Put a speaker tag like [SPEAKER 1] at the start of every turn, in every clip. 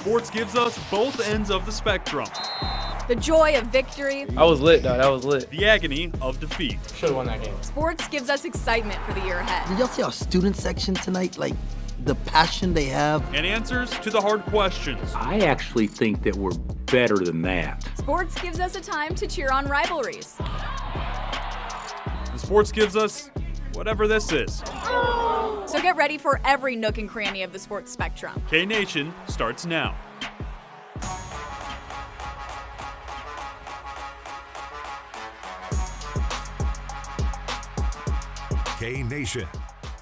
[SPEAKER 1] Sports gives us both ends of the spectrum.
[SPEAKER 2] The joy of victory.
[SPEAKER 3] I was lit, though. That was lit.
[SPEAKER 1] The agony of defeat.
[SPEAKER 4] Should have won that game.
[SPEAKER 2] Sports gives us excitement for the year ahead.
[SPEAKER 5] Did y'all see our student section tonight? Like, the passion they have.
[SPEAKER 1] And answers to the hard questions.
[SPEAKER 6] I actually think that we're better than that.
[SPEAKER 2] Sports gives us a time to cheer on rivalries.
[SPEAKER 1] And sports gives us whatever this is.
[SPEAKER 2] So get ready for every nook and cranny of the sports spectrum.
[SPEAKER 1] K-Nation starts now.
[SPEAKER 7] K-Nation,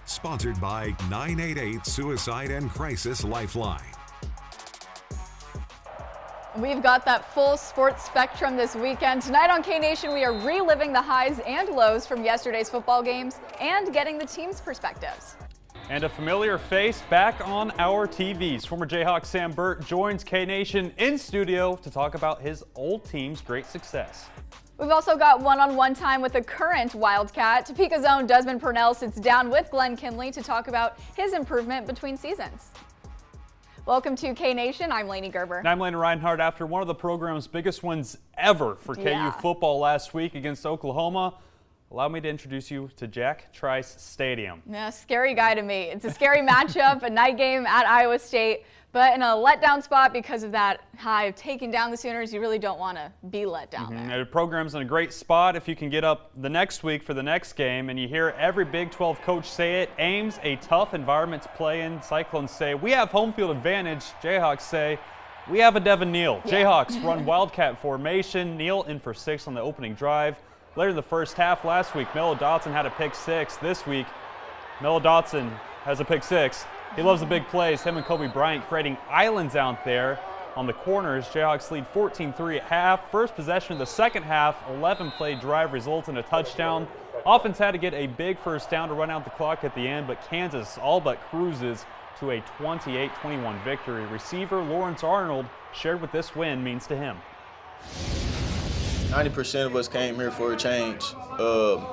[SPEAKER 7] sponsored by 988 Suicide and Crisis Lifeline.
[SPEAKER 8] We've got that full sports spectrum this weekend. Tonight on K-Nation, we are reliving the highs and lows from yesterday's football games and getting the team's perspectives.
[SPEAKER 1] And a familiar face back on our TVs. Former Jayhawk Sam Burt joins K-Nation in studio to talk about his old team's great success.
[SPEAKER 8] We've also got one-on-one time with a current Wildcat. Topeka's own Desmond Purnell sits down with Glenn Kinley to talk about his improvement between seasons. Welcome to K-Nation. I'm Lainey Gerber.
[SPEAKER 1] And I'm Landon Reinhardt. After one of the program's biggest wins ever for KU football last week against Oklahoma, allow me to introduce you to Jack Trice Stadium.
[SPEAKER 8] Yeah, scary guy to me. It's a scary matchup, a night game at Iowa State, but in a letdown spot because of that high of taking down the Sooners. You really don't want to be let down there.
[SPEAKER 1] The program's in a great spot if you can get up the next week for the next game, and you hear every Big 12 coach say it. Ames, a tough environment to play in. Cyclones say, we have home field advantage. Jayhawks say, we have a Devin Neal. Jayhawks run Wildcat formation. Neal in for 6 on the opening drive. Later in the first half last week, Mello Dotson had a pick 6. This week, Mello Dotson has a pick 6. He loves the big plays. Him and Kobe Bryant creating islands out there on the corners. Jayhawks lead 14-3 at half. First possession of the second half, 11-play drive results in a touchdown. Offense had to get a big first down to run out the clock at the end, but Kansas all but cruises to a 28-21 victory. Receiver Lawrence Arnold shared what this win means to him.
[SPEAKER 9] 90% of us came here for a change,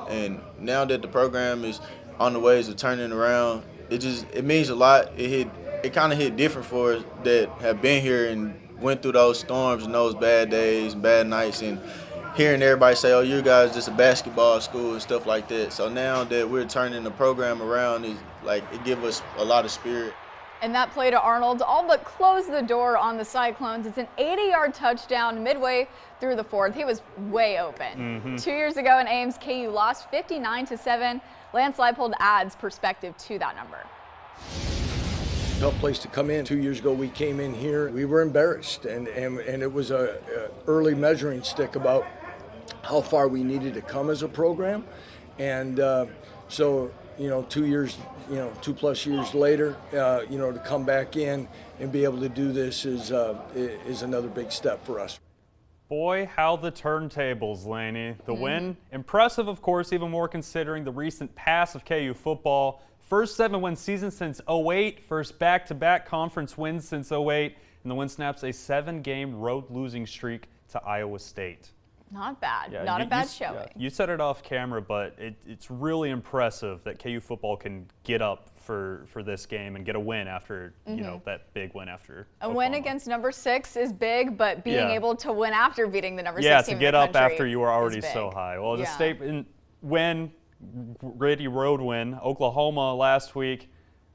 [SPEAKER 9] and now that the program is on the ways of turning around, it means a lot. It kind of hit different for us that have been here and went through those storms and those bad days, bad nights, and hearing everybody say, "Oh, you guys just a basketball school" and stuff like that. So now that we're turning the program around, it gives us a lot of spirit.
[SPEAKER 8] And that play to Arnold all but closed the door on the Cyclones. It's an 80-yard touchdown midway through the fourth. He was way open. 2 years ago in Ames, KU lost 59-7. Lance Leipold adds perspective to that number.
[SPEAKER 10] Tough place to come in. 2 years ago we came in here, we were embarrassed, and it was a early measuring stick about how far we needed to come as a program. And so, 2 years, 2+ years later, to come back in and be able to do this is another big step for us.
[SPEAKER 1] Boy, how the turntables, Laney. The win, impressive, of course, even more considering the recent pass of KU football. First 7-win season since 08, first back-to-back conference wins since 08, and the win snaps a 7-game road losing streak to Iowa State.
[SPEAKER 8] Not bad.
[SPEAKER 1] Yeah,
[SPEAKER 8] Not a bad showing.
[SPEAKER 1] Yeah, you said it off camera, but it's really impressive that KU football can get up for this game and get a win after that big win after
[SPEAKER 8] A
[SPEAKER 1] Oklahoma.
[SPEAKER 8] win against number 6 is big, but being able to win after beating the number 6 team
[SPEAKER 1] to get
[SPEAKER 8] in the
[SPEAKER 1] up
[SPEAKER 8] country
[SPEAKER 1] after you were already
[SPEAKER 8] is big.
[SPEAKER 1] so high. Well, the state win, gritty road win. Oklahoma last week.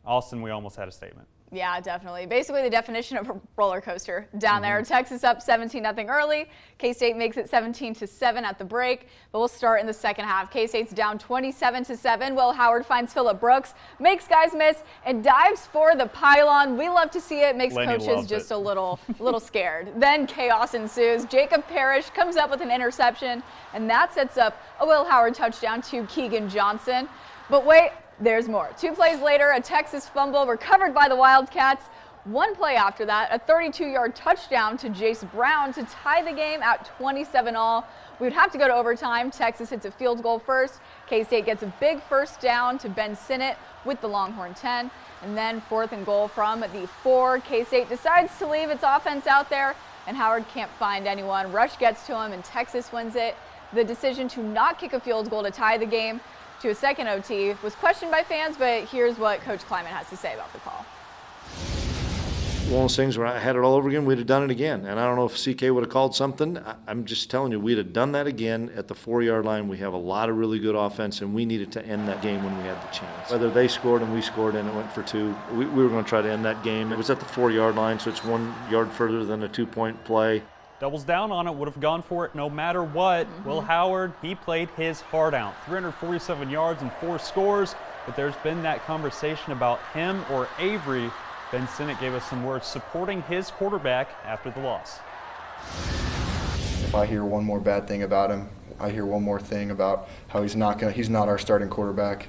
[SPEAKER 1] Austin, we almost had a statement.
[SPEAKER 8] Yeah, definitely. Basically the definition of a roller coaster down there. Texas up 17-0 early. K-State makes it 17-7 at the break, but we'll start in the second half. K-State's down 27-7. Will Howard finds Phillip Brooks, makes guys miss, and dives for the pylon. We love to see it. Makes coaches just a little scared. Then chaos ensues. Jacob Parrish comes up with an interception, and that sets up a Will Howard touchdown to Keegan Johnson. But wait, there's more. 2 plays later, a Texas fumble recovered by the Wildcats. 1 play after that, a 32-yard touchdown to Jace Brown to tie the game at 27-all. We would have to go to overtime. Texas hits a field goal first. K-State gets a big first down to Ben Sinnott with the Longhorn 10. And then 4th and goal from the 4. K-State decides to leave its offense out there, and Howard can't find anyone. Rush gets to him, and Texas wins it. The decision to not kick a field goal to tie the game to a second OT was questioned by fans, but here's what Coach Kleiman has to say about the call.
[SPEAKER 3] One of those things where I had it all over again, we'd have done it again. And I don't know if CK would have called something. I'm just telling you, we'd have done that again at the 4-yard line. We have a lot of really good offense, and we needed to end that game when we had the chance. Whether they scored and we scored and it went for 2, we were going to try to end that game. It was at the 4-yard line, so it's 1 yard further than a 2-point play.
[SPEAKER 1] Doubles down on it, would have gone for it no matter what. Will Howard, he played his heart out. 347 yards and 4 scores, but there's been that conversation about him or Avery. Ben Sinnott gave us some words supporting his quarterback after the loss.
[SPEAKER 4] If I hear one more bad thing about him, I hear one more thing about how he's not our starting quarterback,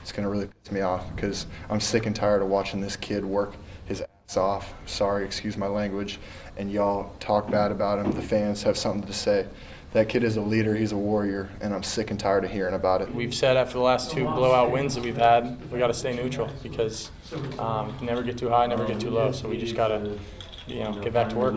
[SPEAKER 4] it's going to really piss me off because I'm sick and tired of watching this kid work his ass off. Sorry, excuse my language. And y'all talk bad about him. The fans have something to say. That kid is a leader, he's a warrior, and I'm sick and tired of hearing about it.
[SPEAKER 11] We've said after the last 2 blowout wins that we've had, we got to stay neutral because never get too high, never get too low. So we just got to, get back to work.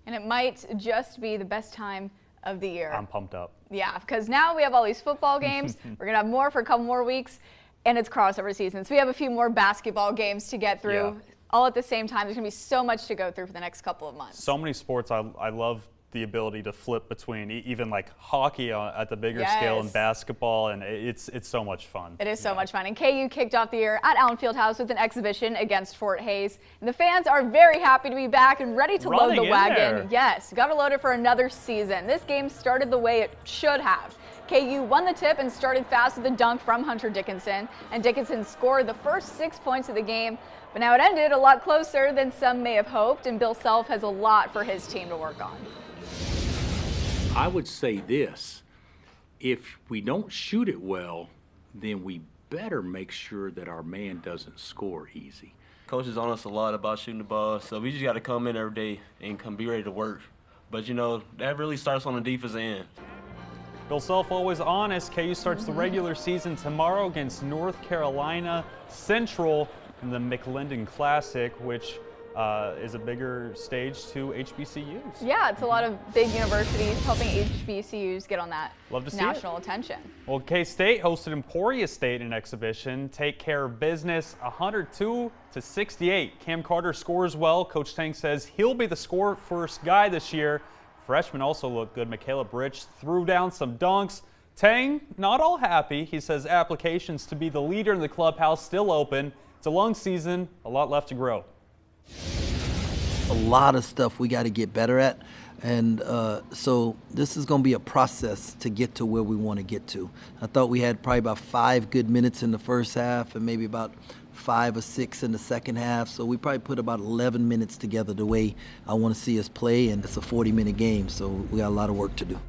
[SPEAKER 8] And it might just be the best time of the year.
[SPEAKER 1] I'm pumped up.
[SPEAKER 8] Yeah, because now we have all these football games. We're going to have more for a couple more weeks, and it's crossover season. So we have a few more basketball games to get through all at the same time. There's going to be so much to go through for the next couple of months.
[SPEAKER 1] So many sports I love the ability to flip between, even like hockey at the bigger scale and basketball, and it's so much fun.
[SPEAKER 8] It is so much fun. And KU kicked off the year at Allen Fieldhouse with an exhibition against Fort Hays. And the fans are very happy to be back and ready to load the wagon. Yes, got to load it for another season. This game started the way it should have. KU won the tip and started fast with a dunk from Hunter Dickinson. And Dickinson scored the first 6 points of the game. But now it ended a lot closer than some may have hoped. And Bill Self has a lot for his team to work on.
[SPEAKER 6] I would say this, if we don't shoot it well, then we better make sure that our man doesn't score easy.
[SPEAKER 12] Coach is on us a lot about shooting the ball, so we just got to come in every day and be ready to work. But, that really starts on the defensive end.
[SPEAKER 1] Bill Self always honest. KU starts the regular season tomorrow against North Carolina Central in the McLendon Classic, which is a bigger stage to HBCUs.
[SPEAKER 8] Yeah, it's a lot of big universities helping HBCUs get on that national attention.
[SPEAKER 1] Well, K-State hosted Emporia State in an exhibition. Take care of business, 102-68. Cam Carter scores well. Coach Tank says he'll be the score-first guy this year. Freshmen also look good. Michaela Britch threw down some dunks. Tang, not all happy. He says applications to be the leader in the clubhouse still open. It's a long season, a lot left to grow.
[SPEAKER 5] A lot of stuff we got to get better at, and so this is going to be a process to get to where we want to get to. I thought we had probably about 5 good minutes in the first half and maybe about 5 or 6 in the second half, so we probably put about 11 minutes together the way I want to see us play, and it's a 40-minute game, so we got a lot of work to do.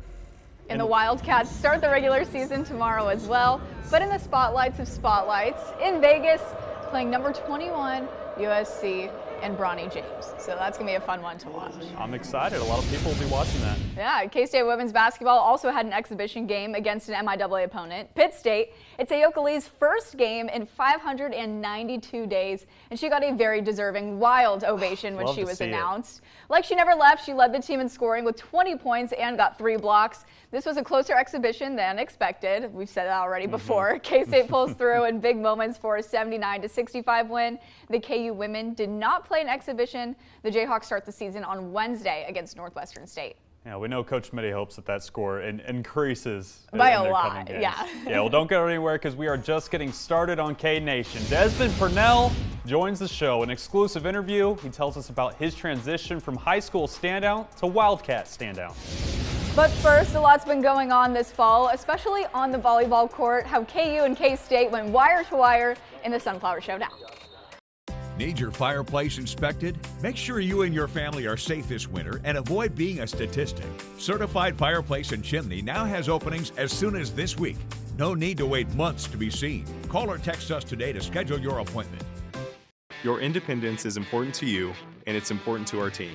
[SPEAKER 8] And the Wildcats start the regular season tomorrow as well, but in the spotlights of spotlights, in Vegas, playing number 21, USC, and Bronny James. So that's going to be a fun one to watch.
[SPEAKER 1] I'm excited. A lot of people will be watching that.
[SPEAKER 8] Yeah, K-State women's basketball also had an exhibition game against an MIAA opponent, Pitt State. It's Ayoka Lee's first game in 592 days, and she got a very deserving wild ovation when she was announced. Like she never left, she led the team in scoring with 20 points and got 3 blocks. This was a closer exhibition than expected. We've said that already before. K-State pulls through in big moments for a 79-65 win. The KU women did not play an exhibition. The Jayhawks start the season on Wednesday against Northwestern State.
[SPEAKER 1] Yeah, we know Coach Smitty hopes that score increases
[SPEAKER 8] by a lot.
[SPEAKER 1] Yeah, well, don't go anywhere because we are just getting started on K-Nation. Desmond Purnell joins the show. An exclusive interview. He tells us about his transition from high school standout to Wildcat standout.
[SPEAKER 8] But first, a lot's been going on this fall, especially on the volleyball court, how KU and K-State went wire to wire in the Sunflower Showdown.
[SPEAKER 13] Need your fireplace inspected? Make sure you and your family are safe this winter and avoid being a statistic. Certified Fireplace and Chimney now has openings as soon as this week. No need to wait months to be seen. Call or text us today to schedule your appointment.
[SPEAKER 14] Your independence is important to you, and it's important to our team.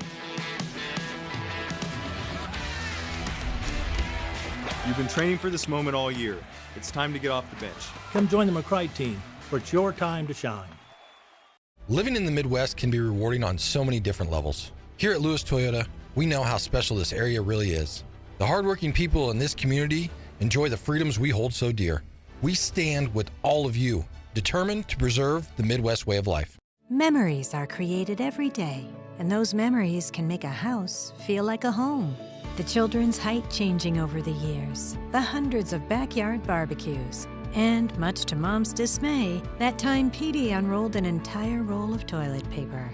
[SPEAKER 14] You've been training for this moment all year. It's time to get off the bench.
[SPEAKER 15] Come join the McCray team, for it's your time to shine.
[SPEAKER 16] Living in the Midwest can be rewarding on so many different levels. Here at Lewis Toyota, we know how special this area really is. The hardworking people in this community enjoy the freedoms we hold so dear. We stand with all of you, determined to preserve the Midwest way of life.
[SPEAKER 17] Memories are created every day, and those memories can make a house feel like a home. The children's height changing over the years, the hundreds of backyard barbecues, and much to Mom's dismay, that time Petey unrolled an entire roll of toilet paper.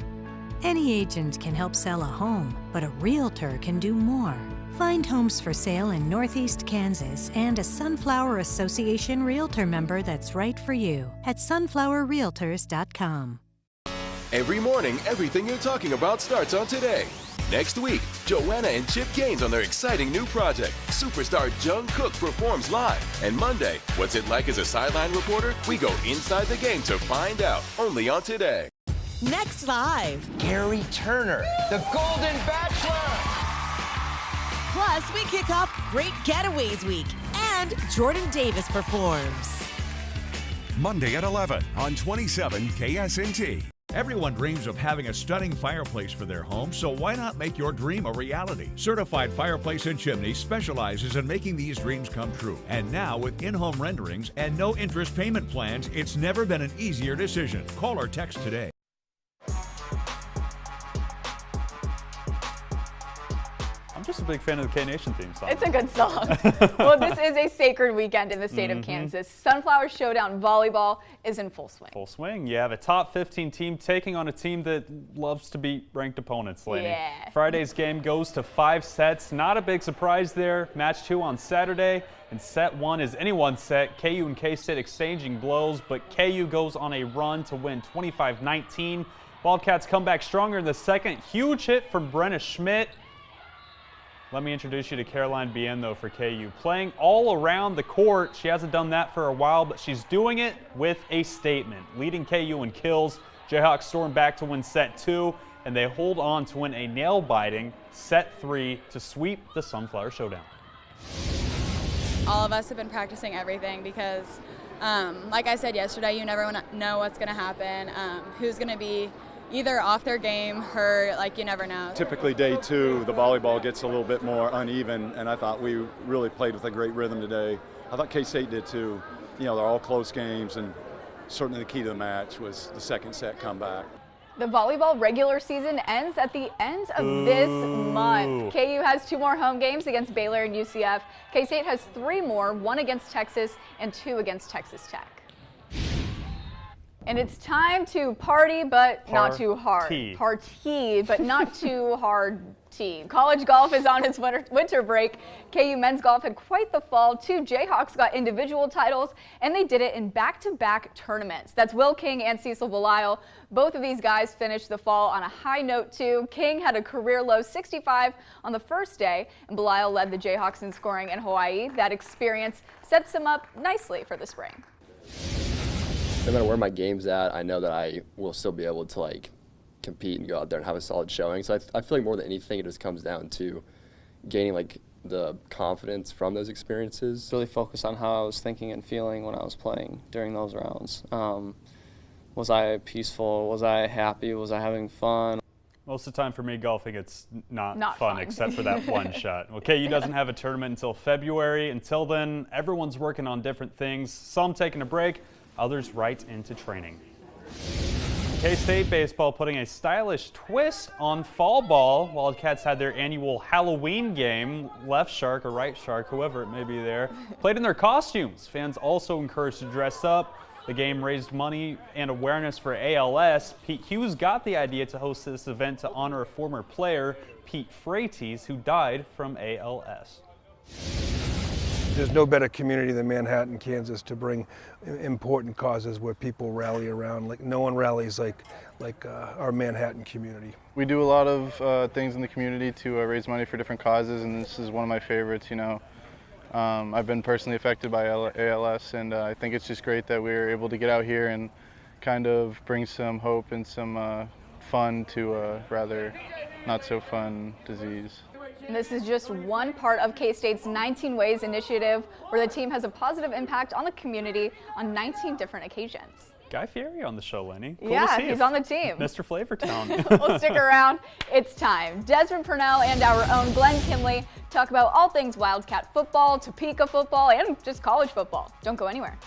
[SPEAKER 17] Any agent can help sell a home, but a realtor can do more. Find homes for sale in Northeast Kansas and a Sunflower Association Realtor member that's right for you at sunflowerrealtors.com.
[SPEAKER 18] Every morning, everything you're talking about starts on Today. Next week, Joanna and Chip Gaines on their exciting new project, Superstar Jung Kook performs live. And Monday, what's it like as a sideline reporter? We go inside the game to find out, only on Today.
[SPEAKER 19] Next live, Gary Turner, the Golden Bachelor. Plus, we kick off Great Getaways Week, and Jordan Davis performs.
[SPEAKER 7] Monday at 11 on 27 KSNT.
[SPEAKER 13] Everyone dreams of having a stunning fireplace for their home, so why not make your dream a reality? Certified Fireplace and Chimney specializes in making these dreams come true. And now, with in-home renderings and no interest payment plans, it's never been an easier decision. Call or text today.
[SPEAKER 1] I'm just a big fan of the K-Nation theme song.
[SPEAKER 8] It's a good song. Well, this is a sacred weekend in the state of Kansas. Sunflower Showdown volleyball is in full swing.
[SPEAKER 1] Full swing. You have a top 15 team taking on a team that loves to beat ranked opponents, Laney.
[SPEAKER 8] Yeah.
[SPEAKER 1] Friday's game goes to 5 sets. Not a big surprise there. Match 2 on Saturday, and set 1 is anyone's set. KU and K-State exchanging blows, but KU goes on a run to win 25-19. Wildcats come back stronger in the second. Huge hit from Brenna Schmidt. Let me introduce you to Caroline Bien, though, for KU. Playing all around the court. She hasn't done that for a while, but she's doing it with a statement. Leading KU in kills. Jayhawks storm back to win set 2, and they hold on to win a nail-biting set 3 to sweep the Sunflower Showdown.
[SPEAKER 20] All of us have been practicing everything because, like I said yesterday, you never know what's going to happen, who's going to be either off their game, hurt, like you never know.
[SPEAKER 21] Typically day 2, the volleyball gets a little bit more uneven, and I thought we really played with a great rhythm today. I thought K-State did too. You know, they're all close games, and certainly the key to the match was the second set comeback.
[SPEAKER 8] The volleyball regular season ends at the end of this month. KU has 2 more home games against Baylor and UCF. K-State has 3 more, 1 against Texas and 2 against Texas Tech. And it's time to party, but not too hard. Party, but not too hard. College golf is on its winter break. KU men's golf had quite the fall. 2 Jayhawks got individual titles, and they did it in back-to-back tournaments. That's Will King and Cecil Belisle. Both of these guys finished the fall on a high note, too. King had a career-low 65 on the first day, and Belisle led the Jayhawks in scoring in Hawaii. That experience sets him up nicely for the spring.
[SPEAKER 22] No matter where my game's at, I know that I will still be able to compete and go out there and have a solid showing. So I feel like more than anything, it just comes down to gaining the confidence from those experiences.
[SPEAKER 23] Really focus on how I was thinking and feeling when I was playing during those rounds. Was I peaceful? Was I happy? Was I having fun?
[SPEAKER 1] Most of the time for me, golfing, it's not fun except for that one shot. Well, KU doesn't have a tournament until February. Until then, everyone's working on different things. Some taking a break, others right into training. K-State baseball putting a stylish twist on fall ball. Wildcats had their annual Halloween game. Left shark or right shark, whoever it may be there, played in their costumes. Fans also encouraged to dress up. The game raised money and awareness for ALS. Pete Hughes got the idea to host this event to honor a former player, Pete Freites, who died from ALS.
[SPEAKER 24] There's no better community than Manhattan, Kansas, to bring important causes where people rally around. No one rallies like our Manhattan community.
[SPEAKER 25] We do a lot of things in the community to raise money for different causes, and this is one of my favorites. I've been personally affected by ALS, and I think it's just great that we're able to get out here and kind of bring some hope and some fun to a rather not so fun disease.
[SPEAKER 8] And this is just one part of K-State's 19 Ways initiative, where the team has a positive impact on the community on 19 different occasions.
[SPEAKER 1] Guy Fieri on the show, Lenny. Cool
[SPEAKER 8] yeah, he's on the team.
[SPEAKER 1] Mr. Flavortown.
[SPEAKER 8] Well, stick around. It's time. Desmond Purnell and our own Glenn Kinley talk about all things Wildcat football, Topeka football, and just college football. Don't go anywhere.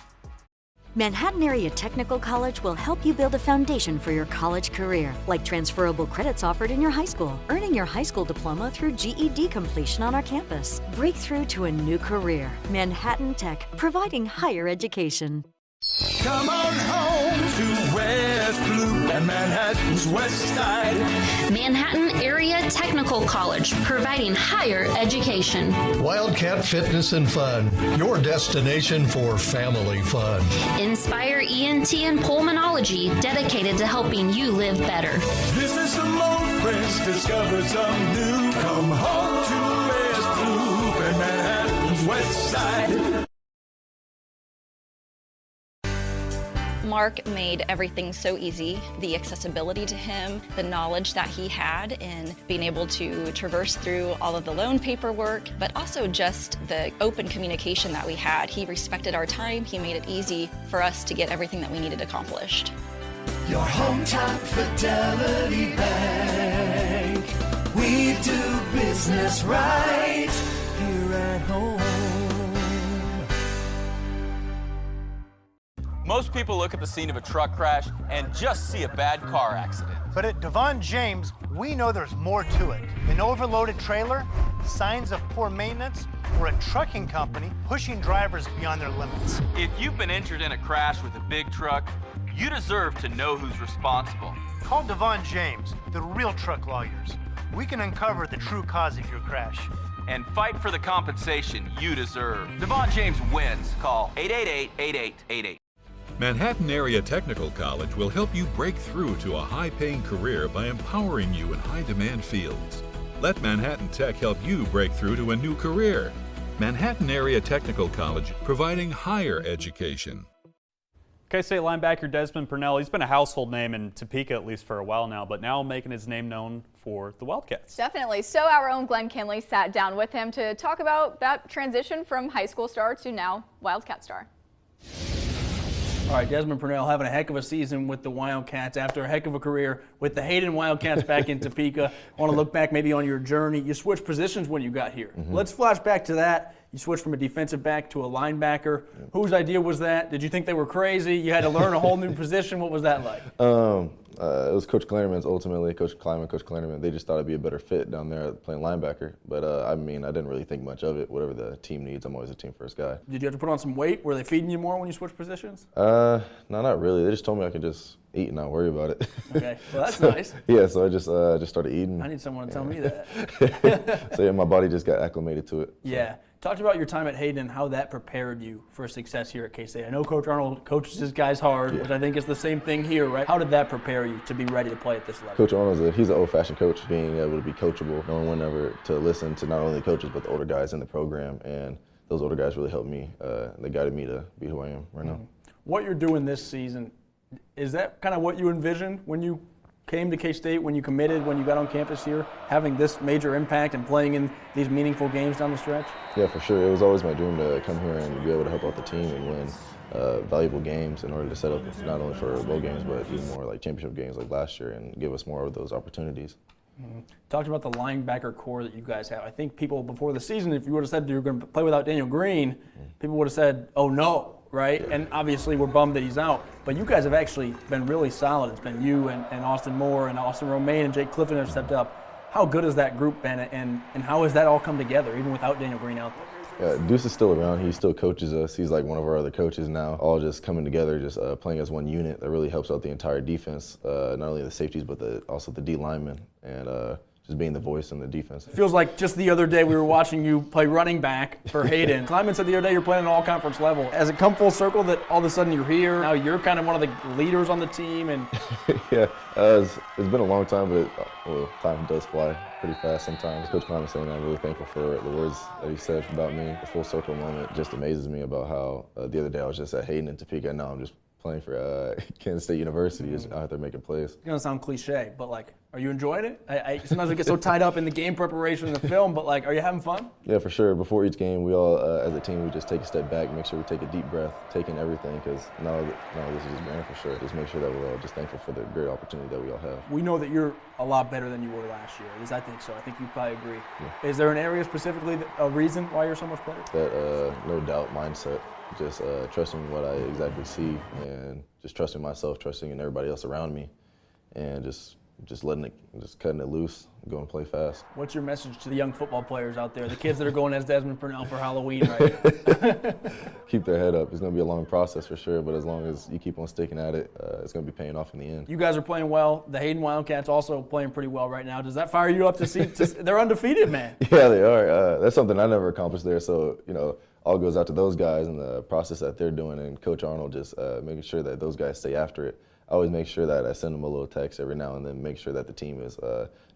[SPEAKER 2] Manhattan Area Technical College will help you build a foundation for your college career, like transferable credits offered in your high school, earning your high school diploma through GED completion on our campus. Break through to a new career. Manhattan Tech, providing higher education.
[SPEAKER 3] Come on home to West Loop and Manhattan's West Side.
[SPEAKER 4] Manhattan Area Technical College, providing higher education.
[SPEAKER 9] Wildcat Fitness and Fun, your destination for family fun.
[SPEAKER 4] Inspire ENT and Pulmonology, dedicated to helping you live better.
[SPEAKER 3] Visit some old friends, discover some new. Come home to West Loop and Manhattan's West Side.
[SPEAKER 10] Mark made everything so easy. The accessibility to him, the knowledge that he had in being able to traverse through all of the loan paperwork, but also just the open communication that we had. He respected our time. He made it easy for us to get everything that we needed accomplished.
[SPEAKER 3] Your hometown Fidelity Bank. We do business right here at home.
[SPEAKER 26] Most people look at the scene of a truck crash and just see a bad car accident.
[SPEAKER 27] But at Devon James, we know there's more to it. An overloaded trailer, signs of poor maintenance, or a trucking company pushing drivers beyond their limits.
[SPEAKER 26] If you've been injured in a crash with a big truck, you deserve to know who's responsible.
[SPEAKER 27] Call Devon James, the real truck lawyers. We can uncover the true cause of your crash.
[SPEAKER 26] And fight for the compensation you deserve. Devon James wins. Call 888-8888.
[SPEAKER 13] Manhattan Area Technical College will help you break through to a high-paying career by empowering you in high-demand fields. Let Manhattan Tech help you break through to a new career. Manhattan Area Technical College, providing higher education.
[SPEAKER 1] K-State linebacker Desmond Purnell, he's been a household name in Topeka at least for a while now, but now making his name known for the Wildcats.
[SPEAKER 8] Definitely. So our own Glenn Kinley sat down with him to talk about that transition from high school star to now Wildcat star.
[SPEAKER 28] All right, Desmond Purnell having a heck of a season with the Wildcats after a heck of a career with the Hayden Wildcats back in Topeka. I want to look back maybe on your journey. You switched positions when you got here. Let's flash back to that. You switched from a defensive back to a linebacker. Whose idea was that? Did you think they were crazy? You had to learn a whole new position. What was that like?
[SPEAKER 29] It was Coach Kleinerman's ultimately, Coach Kleiman, Coach Kleinerman. They just thought it'd be a better fit down there playing linebacker. But I mean, I didn't really think much of it. Whatever the team needs, I'm always a team first guy.
[SPEAKER 28] Did you have to put on some weight? Were they feeding you more when you switched positions?
[SPEAKER 29] No, not really. They just told me I could just eat and not worry about it.
[SPEAKER 28] Okay, well that's nice.
[SPEAKER 29] Yeah, so I just started eating.
[SPEAKER 28] I need someone to tell me that.
[SPEAKER 29] So yeah, my body just got acclimated to it. So.
[SPEAKER 28] Yeah. Talk about your time at Hayden and how that prepared you for success here at K-State. I know Coach Arnold coaches his guys hard, which I think is the same thing here, right? How did that prepare you to be ready to play at this level?
[SPEAKER 29] Coach Arnold's he's an old-fashioned coach, being able to be coachable, knowing whenever to listen to not only the coaches but the older guys in the program, and those older guys really helped me. They guided me to be who I am right now.
[SPEAKER 28] What you're doing this season, is that kind of what you envisioned when you came to K-State, when you committed, when you got on campus here, having this major impact and playing in these meaningful games down the stretch?
[SPEAKER 29] Yeah, for sure. It was always my dream to come here and be able to help out the team and win valuable games in order to set up not only for bowl games but even more like championship games like last year and give us more of those opportunities.
[SPEAKER 28] Talked about the linebacker core that you guys have. I think people before the season, if you would have said you were going to play without Daniel Green, people would have said, oh no. Right? And obviously we're bummed that he's out. But you guys have actually been really solid. It's been you and Austin Moore and Austin Romaine and Jake Clifton have stepped up. How good has that group been and how has that all come together, even without Daniel Green out there?
[SPEAKER 29] Deuce is still around. He still coaches us. He's like one of our other coaches now. All just coming together, just playing as one unit. That really helps out the entire defense, not only the safeties but also the D linemen. And just being the voice in the defense.
[SPEAKER 28] It feels like just the other day we were watching you play running back for Hayden. Kleiman said the other day you're playing at an all-conference level. Has it come full circle that all of a sudden you're here? Now you're kind of one of the leaders on the team? And
[SPEAKER 29] yeah, it's been a long time, but time does fly pretty fast sometimes. Coach Kleiman saying that, I'm really thankful for the words that he said about me. The full circle moment just amazes me about how the other day I was just at Hayden in Topeka, and now I'm just playing for Kansas State University, just out there making plays.
[SPEAKER 28] It's gonna sound cliche, but like, are you enjoying it? Sometimes we get so tied up in the game preparation and the film, but like, are you having fun?
[SPEAKER 29] Yeah, for sure. Before each game, we all, as a team, we just take a step back, make sure we take a deep breath, take in everything, because no, this is just grand for sure. Just make sure that we're all just thankful for the great opportunity that we all have.
[SPEAKER 28] We know that you're a lot better than you were last year. At least I think so. I think you probably agree. Yeah. Is there an area specifically, a reason why you're so much better?
[SPEAKER 29] That no doubt mindset. just trusting what I exactly see and just trusting myself, trusting in everybody else around me, and just cutting it loose, go and play fast.
[SPEAKER 28] What's your message to the young football players out there, the kids that are going as Desmond Purnell for Halloween right
[SPEAKER 29] Keep their head up. It's going to be a long process for sure, but as long as you keep on sticking at it, it's going to be paying off in the end.
[SPEAKER 28] You guys are playing well. The Hayden Wildcats also playing pretty well right now. Does that fire you up to see? They're undefeated, man.
[SPEAKER 29] Yeah, they are. That's something I never accomplished there, so, you know, all goes out to those guys and the process that they're doing, and Coach Arnold just making sure that those guys stay after it. I always make sure that I send them a little text every now and then, make sure that the team is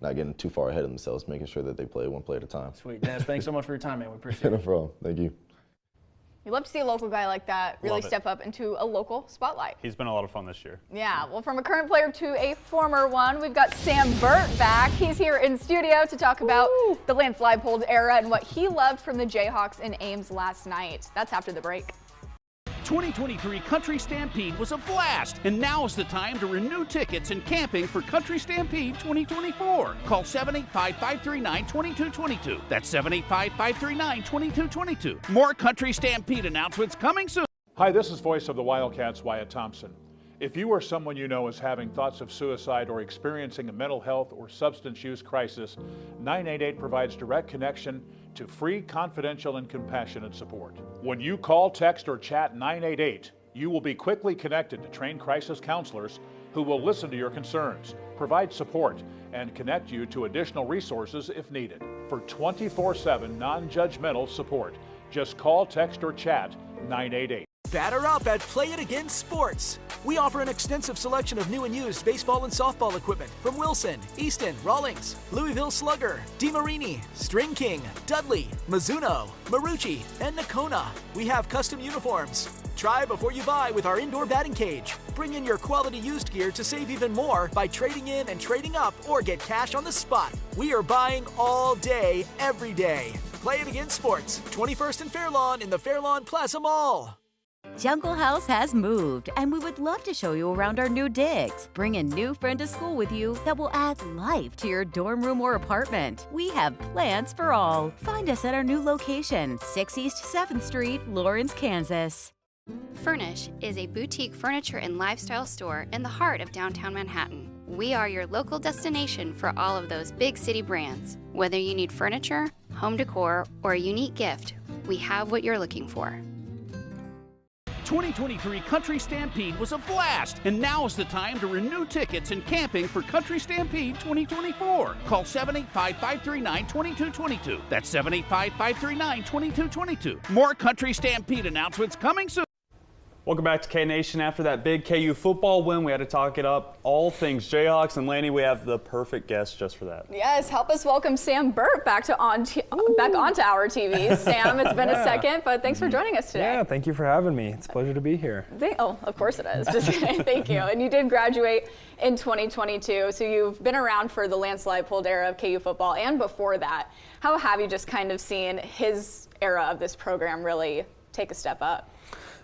[SPEAKER 29] not getting too far ahead of themselves, making sure that they play one play at a time.
[SPEAKER 28] Sweet. Des, thanks so much for your time, man. We appreciate it.
[SPEAKER 29] No problem. Thank you.
[SPEAKER 8] You love to see a local guy like that really
[SPEAKER 1] Love it.
[SPEAKER 8] step up into a local spotlight.
[SPEAKER 1] He's been a lot of fun this year.
[SPEAKER 8] Yeah, well, from a current player to a former one, we've got Sam Burt back. He's here in studio to talk about the Lance Leipold era and what he loved from the Jayhawks in Ames last night. That's after the break.
[SPEAKER 5] 2023 Country Stampede was a blast, and now is the time to renew tickets and camping for Country Stampede 2024. Call 785-539-2222. That's 785-539-2222. More Country Stampede announcements coming soon.
[SPEAKER 6] Hi, this is Voice of the Wildcats, Wyatt Thompson. If you or someone you know is having thoughts of suicide or experiencing a mental health or substance use crisis, 988 provides direct connection to free, confidential, and compassionate support. When you call, text, or chat 988, you will be quickly connected to trained crisis counselors who will listen to your concerns, provide support, and connect you to additional resources if needed. For 24/7 non-judgmental support, just call, text, or chat 988.
[SPEAKER 11] Batter up at Play It Again Sports. We offer an extensive selection of new and used baseball and softball equipment from Wilson, Easton, Rawlings, Louisville Slugger, DeMarini, String King, Dudley, Mizuno, Marucci, and Nakona. We have custom uniforms. Try before you buy with our indoor batting cage. Bring in your quality used gear to save even more by trading in and trading up or get cash on the spot. We are buying all day, every day. Play It Again Sports, 21st and Fairlawn in the Fairlawn Plaza Mall.
[SPEAKER 12] Jungle House has moved, and we would love to show you around our new digs. Bring a new friend to school with you that will add life to your dorm room or apartment. We have plans for all. Find us at our new location, 6 East 7th Street, Lawrence, Kansas.
[SPEAKER 14] Furnish is a boutique furniture and lifestyle store in the heart of downtown Manhattan. We are your local destination for all of those big city brands. Whether you need furniture, home decor, or a unique gift, we have what you're looking for.
[SPEAKER 5] 2023 Country Stampede was a blast, and now is the time to renew tickets and camping for Country Stampede 2024. Call 785-539-2222. That's 785-539-2222. More Country Stampede announcements coming soon.
[SPEAKER 1] Welcome back to K-Nation. After that big KU football win, we had to talk it up. All things Jayhawks, and Lanny, we have the perfect guest just for that.
[SPEAKER 8] Yes, help us welcome Sam Burt back onto our TVs. Sam, it's been a second, but thanks for joining us today.
[SPEAKER 15] Yeah, thank you for having me. It's a pleasure to be here.
[SPEAKER 8] Oh, of course it is. Just kidding. Thank you. And you did graduate in 2022, so you've been around for the Lance Leipold era of KU football, and before that. How have you just kind of seen his era of this program really take a step up?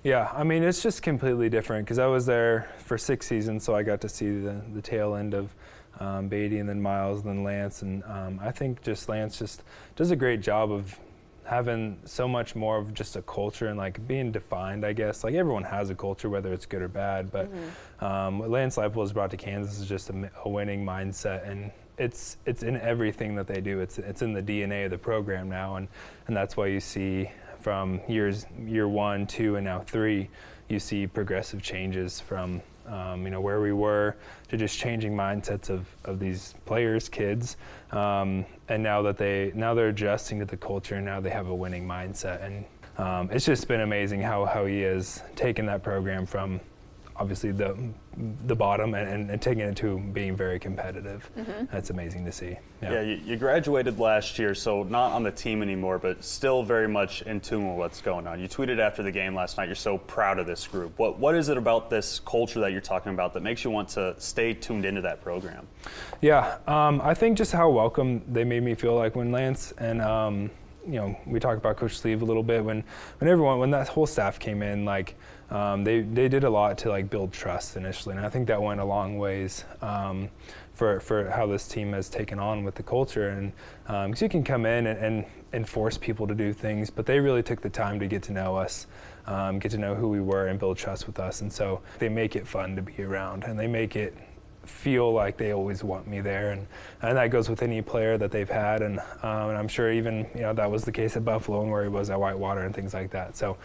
[SPEAKER 15] Yeah, I mean, it's just completely different because I was there for 6 seasons, so I got to see the tail end of Beatty and then Miles and then Lance. And I think just Lance just does a great job of having so much more of just a culture and like being defined, I guess. Like everyone has a culture, whether it's good or bad, but what Lance Leipold has brought to Kansas is just a winning mindset, and it's in everything that they do. It's in the DNA of the program now, and that's why you see from year 1, 2, and now 3, you see progressive changes from where we were to just changing mindsets of these players, kids, and now they're adjusting to the culture, and now they have a winning mindset, and it's just been amazing how he has taken that program from obviously the bottom and taking it to being very competitive. That's amazing to see.
[SPEAKER 1] Yeah, you graduated last year, so not on the team anymore, but still very much in tune with what's going on. You tweeted after the game last night, you're so proud of this group. What is it about this culture that you're talking about that makes you want to stay tuned into that program?
[SPEAKER 15] Yeah, I think just how welcome they made me feel like when Lance and we talked about Coach Sleeve a little bit when that whole staff came in, like they did a lot to like build trust initially, and I think that went a long ways for how this team has taken on with the culture. And because you can come in and force people to do things, but they really took the time to get to know us, get to know who we were, and build trust with us. And so they make it fun to be around, and they make it feel like they always want me there, and that goes with any player that they've had, and I'm sure even that was the case at Buffalo and where he was at Whitewater and things like that. So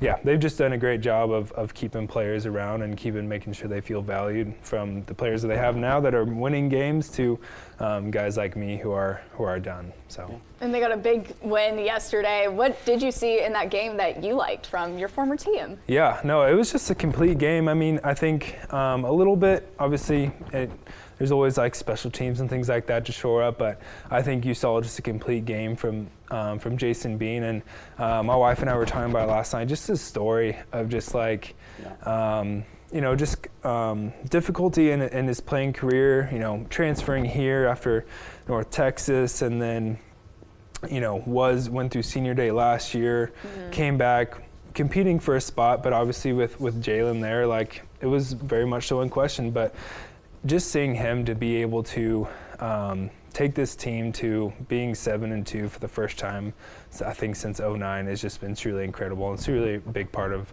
[SPEAKER 15] yeah, they've just done a great job of keeping players around and making sure they feel valued, from the players that they have now that are winning games to guys like me who are done. So.
[SPEAKER 8] And they got a big win yesterday. What did you see in that game that you liked from your former team?
[SPEAKER 15] Yeah, no, it was just a complete game. I mean, I think a little bit, obviously, there's always like special teams and things like that to shore up, but I think you saw just a complete game from Jason Bean. And my wife and I were talking about it last night, just his story of just like, difficulty in his playing career, transferring here after North Texas, and then went through senior day last year, came back competing for a spot, but obviously with Jalen there, like it was very much so in question. But just seeing him to be able to take this team to being 7-2 for the first time, I think since '09, has just been truly incredible. And it's really a big part of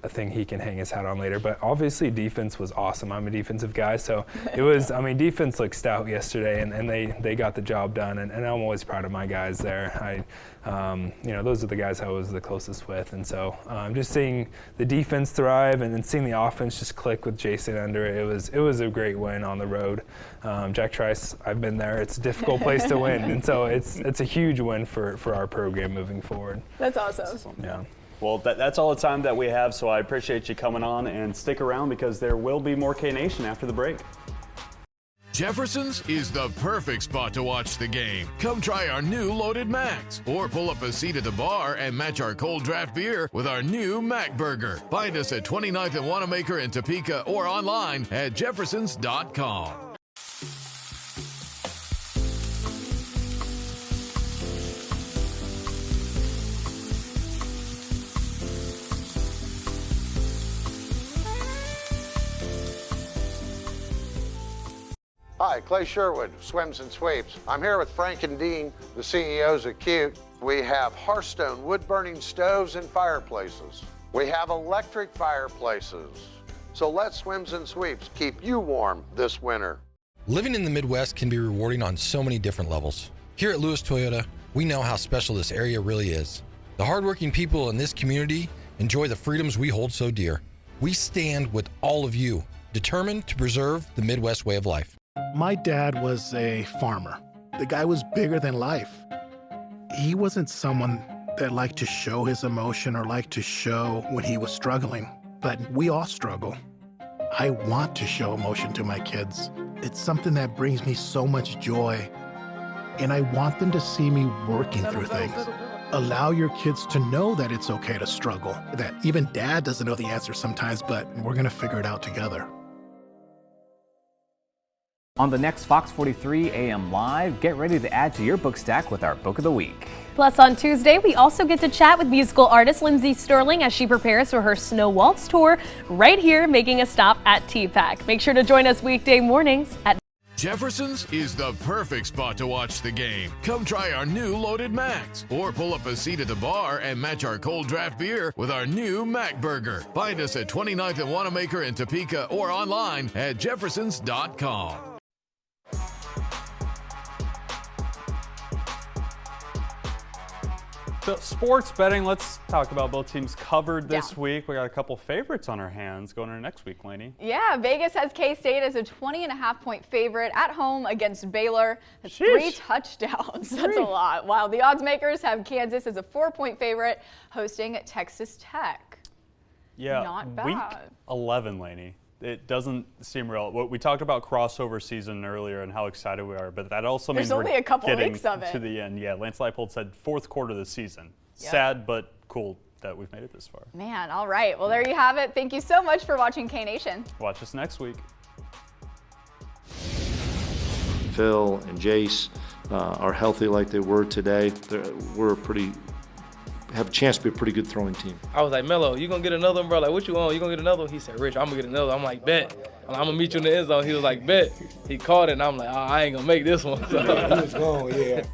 [SPEAKER 15] a thing he can hang his hat on later. But obviously defense was awesome. I'm a defensive guy, so it was, I mean, defense looked stout yesterday, and they got the job done, and I'm always proud of my guys there. Those are the guys I was the closest with, and so just seeing the defense thrive and then seeing the offense just click with Jason under it, it was a great win on the road. Jack Trice, I've been there. It's a difficult place to win, and so it's a huge win for our program moving forward.
[SPEAKER 8] That's awesome.
[SPEAKER 15] Yeah.
[SPEAKER 7] Well, that's all the time that we have, so I appreciate you coming on, and stick around because there will be more K-Nation after the break.
[SPEAKER 16] Jefferson's is the perfect spot to watch the game. Come try our new Loaded Macs, or pull up a seat at the bar and match our cold draft beer with our new Mac Burger. Find us at 29th and Wanamaker in Topeka, or online at jeffersons.com.
[SPEAKER 17] Hi, Clay Sherwood, Swims and Sweeps. I'm here with Frank and Dean, the CEOs at Cute. We have Hearthstone wood-burning stoves and fireplaces. We have electric fireplaces. So let Swims and Sweeps keep you warm this winter.
[SPEAKER 18] Living in the Midwest can be rewarding on so many different levels. Here at Lewis Toyota, we know how special this area really is. The hardworking people in this community enjoy the freedoms we hold so dear. We stand with all of you, determined to preserve the Midwest way of life.
[SPEAKER 19] My dad was a farmer. The guy was bigger than life. He wasn't someone that liked to show his emotion or liked to show when he was struggling, but we all struggle. I want to show emotion to my kids. It's something that brings me so much joy, and I want them to see me working through things. Allow your kids to know that it's okay to struggle, that even dad doesn't know the answer sometimes, but we're gonna figure it out together.
[SPEAKER 20] On the next Fox 43 AM Live, get ready to add to your book stack with our Book of the Week.
[SPEAKER 21] Plus on Tuesday, we also get to chat with musical artist Lindsay Sterling as she prepares for her Snow Waltz tour right here, making a stop at TPAC. Make sure to join us weekday mornings at
[SPEAKER 16] Jefferson's is the perfect spot to watch the game. Come try our new Loaded Macs, or pull up a seat at the bar and match our cold draft beer with our new Mac Burger. Find us at 29th and Wanamaker in Topeka, or online at jeffersons.com.
[SPEAKER 1] So sports betting, let's talk about both teams covered this week. We got a couple favorites on our hands going into next week, Lainey.
[SPEAKER 8] Yeah, Vegas has K-State as a 20.5-point favorite at home against Baylor. That's 3 touchdowns. That's a lot. While the odds makers have Kansas as a 4-point favorite hosting Texas Tech.
[SPEAKER 1] Yeah,
[SPEAKER 8] not bad.
[SPEAKER 1] Week 11, Lainey. It doesn't seem real. We talked about crossover season earlier and how excited we are, but that also means
[SPEAKER 8] only a couple
[SPEAKER 1] getting
[SPEAKER 8] weeks of it
[SPEAKER 1] to the end. Yeah, Lance Leipold said fourth quarter of the season.
[SPEAKER 8] Yep.
[SPEAKER 1] Sad, but cool that we've made it this far.
[SPEAKER 8] Man, all right. Well, there you have it. Thank you so much for watching K-Nation.
[SPEAKER 1] Watch us next week.
[SPEAKER 20] Phil and Jace are healthy like they were today. Have a chance to be a pretty good throwing team.
[SPEAKER 21] I was like, Mello, you gonna get another one, bro? Like, what you want? You gonna get another one? He said, Rich, I'm gonna get another. I'm like, bet.
[SPEAKER 2] I'm going to meet you in the end zone. He was like, bet. He caught it, and I'm like, oh, I ain't going to make this one. So.
[SPEAKER 3] Yeah, he was gone, yeah.